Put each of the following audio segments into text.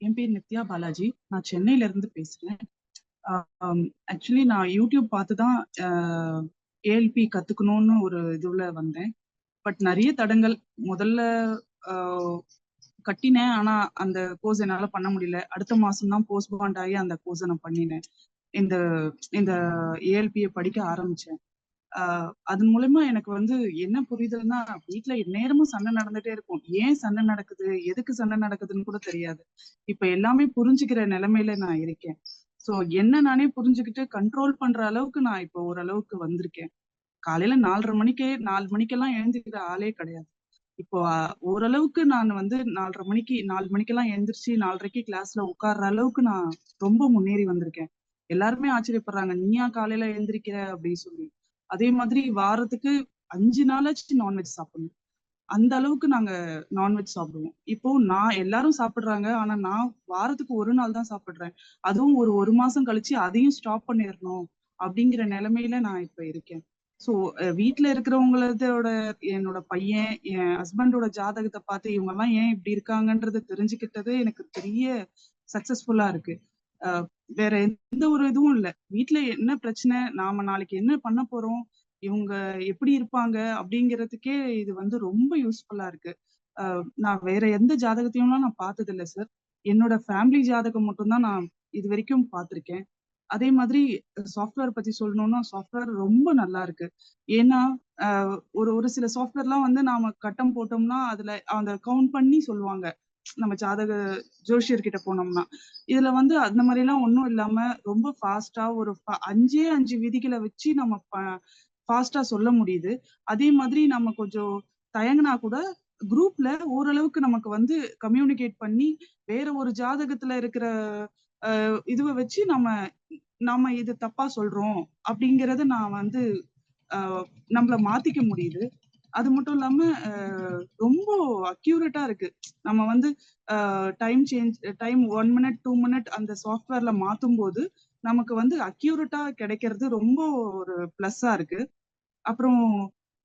என் பேர் நித்யா பாலாஜி. நான் சென்னையில இருந்து பேசுறேன். ஆக்சுவலி நான் யூடியூப் பார்த்து தான் ஏஎல்பி கத்துக்கணும்னு ஒரு இதுல வந்தேன். பட் நிறைய தடங்கள். முதல்ல ஆஹ் கட்டினேன். ஆனா அந்த கோர்ஸ் என்னால பண்ண முடியல. அடுத்த மாசம் தான் போஸ்ட் பாண்ட் ஆகி அந்த கோர்ஸை நான் பண்ணினேன். இந்த இந்த ஏஎல்பியை படிக்க ஆரம்பிச்சேன். அதன் மூலமா எனக்கு வந்து என்ன புரியுதுன்னா, வீட்ல எந்நேரமும் சண்டை நடந்துட்டே இருக்கும். ஏன் சண்டை நடக்குது, எதுக்கு சண்டை நடக்குதுன்னு கூட தெரியாது. இப்ப எல்லாமே புரிஞ்சுக்கிற நிலைமையில நான் இருக்கேன். சோ என்ன நானே புரிஞ்சுக்கிட்டு கண்ட்ரோல் பண்ற அளவுக்கு நான் இப்போ ஓரளவுக்கு வந்திருக்கேன். காலையில 4 மணிக்கெல்லாம் எழுந்திருக்கிற ஆளே கிடையாது. இப்போ ஓரளவுக்கு நான் வந்து 4 மணிக்கெல்லாம் எழுந்திருச்சு 4:30க்கு கிளாஸ்ல உட்கார்ற அளவுக்கு நான் ரொம்ப முன்னேறி வந்திருக்கேன். எல்லாருமே ஆச்சரியப்படுறாங்க, நீயா காலையில எழுந்திருக்கிற அப்படின்னு சொல்லி. அதே மாதிரி வாரத்துக்கு 5 நாளாச்சும் நான்வெஜ் சாப்பிடணும். அந்த அளவுக்கு நாங்க நான்வெஜ் சாப்பிடுவோம். இப்போ நான் எல்லாரும் சாப்பிடுறாங்க. ஆனா நான் வாரத்துக்கு ஒரு நாள் தான் சாப்பிடுறேன். அதுவும் ஒரு மாசம் கழிச்சு அதையும் ஸ்டாப் பண்ணிடணும் அப்படிங்கிற நிலைமையில நான் இப்ப இருக்கேன். சோ வீட்டுல இருக்கிறவங்களதோட என்னோட பையன், என் ஹஸ்பண்டோட ஜாதகத்தை பார்த்து இவங்க எல்லாம் ஏன் இப்படி இருக்காங்கன்றத தெரிஞ்சுக்கிட்டது எனக்கு பெரிய சக்சஸ்ஃபுல்லா இருக்கு. அஹ் வேற எந்த ஒரு இதுவும் இல்ல. வீட்டுல என்ன பிரச்சனை, நாம நாளைக்கு என்ன பண்ண போறோம், இவங்க எப்படி இருப்பாங்க அப்படிங்கிறதுக்கே இது வந்து ரொம்ப யூஸ்ஃபுல்லா இருக்கு. நான் வேற எந்த ஜாதகத்தையும்லாம் நான் பார்த்தது இல்லை சார். என்னோட ஃபேமிலி ஜாதகம் மட்டும்தான் நான் இது வரைக்கும் பார்த்திருக்கேன். அதே மாதிரி சாஃப்ட்வேர் பத்தி சொல்லணும்னா, சாஃப்ட்வேர் ரொம்ப நல்லா இருக்கு. ஏன்னா ஒரு ஒரு சில சாஃப்ட்வேர்லாம் வந்து நாம கட்டம் போட்டோம்னா அதுல அந்த கவுண்ட் பண்ணி சொல்லுவாங்க. நம்ம ஜாதக ஜோஷியர்கிட்ட போனோம்னா. இதுல வந்து அந்த மாதிரி எல்லாம் ஒண்ணும் இல்லாம ரொம்ப ஃபாஸ்டா ஒரு 5 விதிகளை வச்சு நம்ம ஃபாஸ்டா சொல்ல முடியுது. அதே மாதிரி நம்ம கொஞ்சம் தயங்கினா கூட குரூப்ல ஓரளவுக்கு நமக்கு வந்து கம்யூனிகேட் பண்ணி வேற ஒரு ஜாதகத்துல இருக்கிற இதுவை வச்சு நம்ம நம்ம இது தப்பா சொல்றோம் அப்படிங்கறத நான் வந்து நம்மள மாத்திக்க முடியுது. அது மட்டும் இல்லாம ரொம்ப அக்யூரேட்டா இருக்கு. நம்ம வந்து டைம் 1 மினிட் 2 மினிட் அந்த சாஃப்ட்வேர்ல மாத்தும் போது நமக்கு வந்து அக்யூரேட்டா கிடைக்கிறது ரொம்ப ஒரு பிளஸ்ஸா இருக்கு. அப்புறம்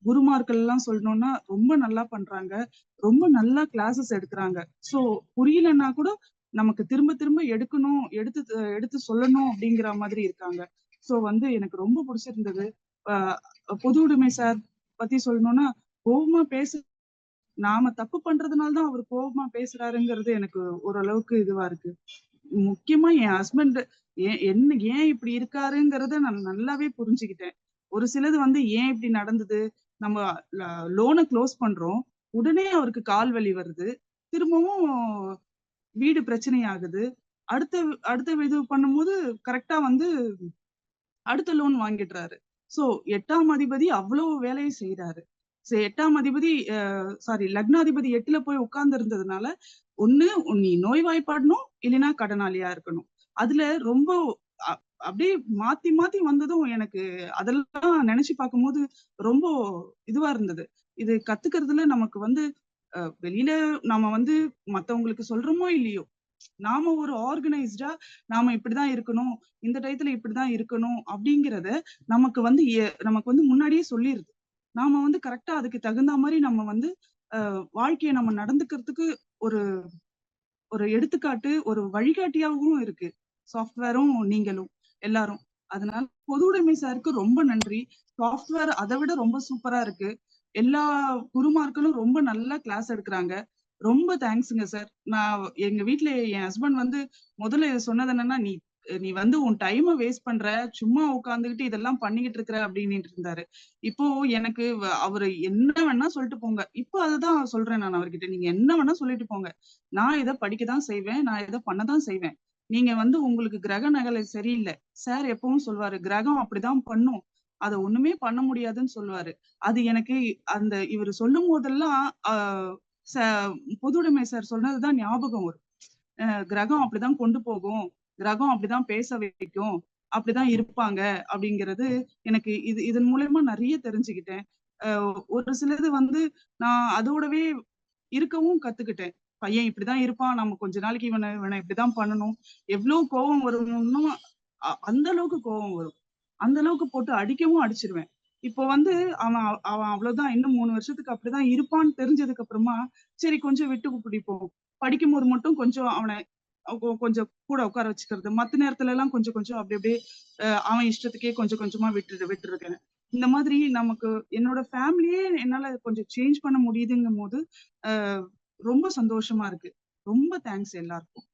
குருமார்கள் எல்லாம் சொல்லணும்னா ரொம்ப நல்லா பண்றாங்க. ரொம்ப நல்லா கிளாஸஸ் எடுக்கிறாங்க. சோ புரியலன்னா கூட நமக்கு திரும்ப திரும்ப எடுத்து எடுத்து சொல்லணும் அப்படிங்கிற மாதிரி இருக்காங்க. சோ வந்து எனக்கு ரொம்ப பிடிச்சிருந்தது. ஆஹ் பொது உடைமை சார் பத்தி சொல்லணும்னா, கோபமா பேச நாம தப்பு பண்றதுனால தான் அவர் கோபமா பேசுறாருங்கிறது எனக்கு ஓரளவுக்கு இதுவா இருக்கு. முக்கியமா என் ஹஸ்பண்ட் ஏன் இப்படி இருக்காருங்கிறத நான் நல்லாவே புரிஞ்சுக்கிட்டேன். ஒரு சிலது வந்து ஏன் இப்படி நடந்தது, நம்ம லோனை க்ளோஸ் பண்றோம், உடனே அவருக்கு கால் வலி வருது, திரும்பவும் வீடு பிரச்சனை ஆகுது. அடுத்த அடுத்த இது பண்ணும்போது கரெக்டா வந்து அடுத்த லோன் வாங்கிடுறாரு. சோ 8ஆம் அதிபதி அவ்வளவு வேலையை செய்யறாரு. 8ஆம் அதிபதி லக்னாதிபதி 8ல போய் உட்கார்ந்து இருந்ததுனால, ஒண்ணு நீ நோய்வாய்ப்படணும், இல்லைன்னா கடனாளியா இருக்கணும். அதுல ரொம்ப அ அப்படியே மாத்தி மாத்தி வந்ததும் எனக்கு அதெல்லாம் நினைச்சு பார்க்கும்போது ரொம்ப இதுவா இருந்தது. இது கத்துக்கிறதுல நமக்கு வந்து வெளியில நாம வந்து மத்தவங்களுக்கு சொல்றோமோ இல்லையோ, நாம ஒரு ஆர்கனைஸ்டா நாம இப்படிதான் இருக்கணும், இந்த டயத்துல இப்படிதான் இருக்கணும் அப்படிங்கிறத நமக்கு வந்து முன்னாடியே சொல்லிருது. நாம வந்து கரெக்டா அதுக்கு தகுந்த மாதிரி நம்ம வந்து வாழ்க்கையை நம்ம நடந்துக்கிறதுக்கு ஒரு ஒரு எடுத்துக்காட்டு, ஒரு வழிகாட்டியாகவும் இருக்கு சாஃப்ட்வேரும் நீங்களும் எல்லாரும். அதனால பொது உடைமை சாருக்கு ரொம்ப நன்றி. சாஃப்ட்வேர் அதை விட ரொம்ப சூப்பரா இருக்கு. எல்லா குருமார்களும் ரொம்ப நல்லா கிளாஸ் எடுக்கிறாங்க. ரொம்ப தேங்க்ஸுங்க சார். நான் எங்க வீட்ல என் ஹஸ்பண்ட் வந்து முதல்ல சொன்னது என்னன்னா, நீ நீ வந்து உன் டைமை வேஸ்ட் பண்ற, சும்மா உட்காந்துக்கிட்டு இதெல்லாம் பண்ணிக்கிட்டு இருக்கிற அப்படின்னுட்டு இருந்தாரு. இப்போ எனக்கு அவரு என்ன வேணா சொல்லிட்டு போங்க. இப்போ அதுதான் சொல்றேன் நான் அவர்கிட்ட, நீங்க என்ன வேணா சொல்லிட்டு போங்க, நான் இதை படிக்கதான் செய்வேன், நான் இதை பண்ணதான் செய்வேன். நீங்க வந்து உங்களுக்கு கிரக நகலை சரியில்லை. சார் எப்பவும் சொல்வாரு, கிரகம் அப்படிதான் பண்ணும், அதை ஒண்ணுமே பண்ண முடியாதுன்னு சொல்லுவாரு. அது எனக்கு அந்த இவர் சொல்லும் போதெல்லாம் பொதுவுடைமை சார் சொன்னதுதான் ஞாபகம் வரும். கிரகம் அப்படிதான் கொண்டு போகும், கிரகம் அப்படிதான் பேச வைக்கும், அப்படிதான் இருப்பாங்க அப்படிங்கிறது எனக்கு இதன் மூலமா நிறைய தெரிஞ்சுக்கிட்டேன். ஒரு சிலது வந்து நான் அதோடவே இருக்கவும் கத்துக்கிட்டேன். பையன் இப்படிதான் இருப்பான், நம்ம கொஞ்ச நாளைக்கு இவனை இப்படிதான் பண்ணணும். எவ்வளவு கோபம் வரும்னு அந்த அளவுக்கு கோபம் வரும். அந்த அளவுக்கு போட்டு அடிக்கவும் அடிச்சிருவேன். இப்போ வந்து அவன் அவன் அவ்வளவுதான், இன்னும் 3 வருஷத்துக்கு அப்படிதான் இருப்பான்னு தெரிஞ்சதுக்கு அப்புறமா சரி கொஞ்சம் விட்டு பிடிப்போம். படிக்கும்போது மட்டும் கொஞ்சம் அவனை கொஞ்சம் கூட உட்கார வச்சுக்கிறது. மத்த நேரத்துல எல்லாம் கொஞ்சம் கொஞ்சம் அப்படி அப்படியே அவன் இஷ்டத்துக்கே கொஞ்சம் கொஞ்சமா விட்டுருக்கேன். இந்த மாதிரி நமக்கு என்னோட ஃபேமிலியே என்னால கொஞ்சம் சேஞ்ச் பண்ண முடியுதுங்கும்போது, அ ரொம்ப சந்தோஷமா இருக்கு. ரொம்ப தேங்க்ஸ் எல்லாருக்கும்.